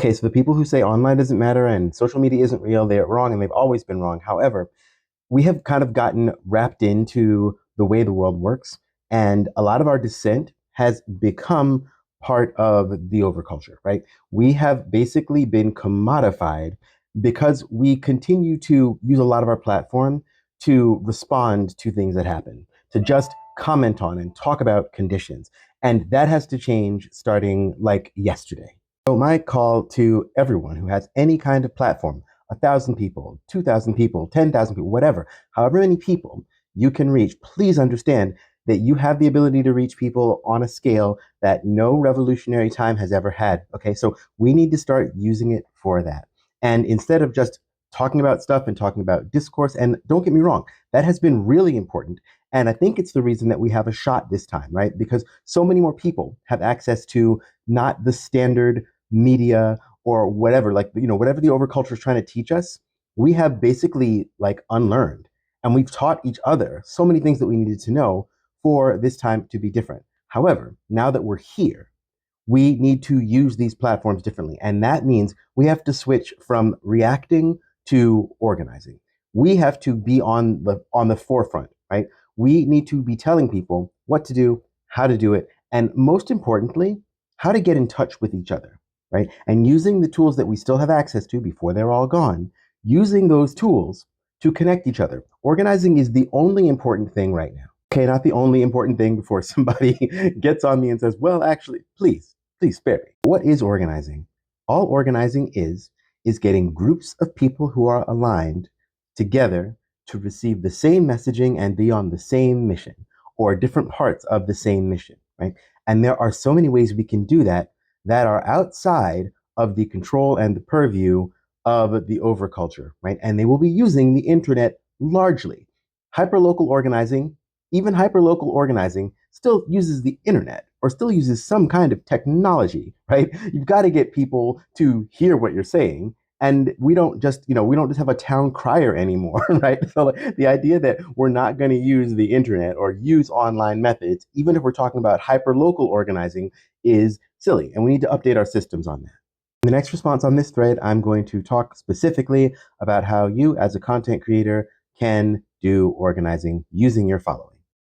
Okay, so the people who say online doesn't matter and social media isn't real, they're wrong and they've always been wrong. However, we have kind of gotten wrapped into the way the world works, and a lot of our dissent has become part of the overculture, right? We have basically been commodified because we continue to use a lot of our platform to respond to things that happen, to just comment on and talk about conditions. And that has to change starting like yesterday. So, my call to everyone who has any kind of platform, 1,000 people, 2,000 people, 10,000 people, whatever, however many people you can reach, please understand that you have the ability to reach people on a scale that no revolutionary time has ever had. Okay, so we need to start using it for that. And instead of just talking about stuff and talking about discourse, and don't get me wrong, that has been really important. And I think it's the reason that we have a shot this time, right? Because so many more people have access to not the standard media or whatever, like, whatever the overculture is trying to teach us, we have basically like unlearned. And we've taught each other so many things that we needed to know for this time to be different. However, now that we're here, we need to use these platforms differently. And that means we have to switch from reacting to organizing. We have to be on the forefront, right? We need to be telling people what to do, how to do it, and most importantly, how to get in touch with each other, right? And using the tools that we still have access to before they're all gone, using those tools to connect each other. Organizing is the only important thing right now. Okay, not the only important thing before somebody gets on me and says, well, actually, please spare me. What is organizing? All organizing is getting groups of people who are aligned together to receive the same messaging and be on the same mission or different parts of the same mission, right? And there are so many ways we can do that that are outside of the control and the purview of the overculture, right? And they will be using the internet largely. Hyperlocal organizing, even hyperlocal organizing, still uses the internet or still uses some kind of technology, right? You've got to get people to hear what you're saying. And we don't just have a town crier anymore, right? So like, the idea that we're not going to use the internet or use online methods, even if we're talking about hyperlocal organizing, is silly. And we need to update our systems on that. In the next response on this thread, I'm going to talk specifically about how you, as a content creator, can do organizing using your following.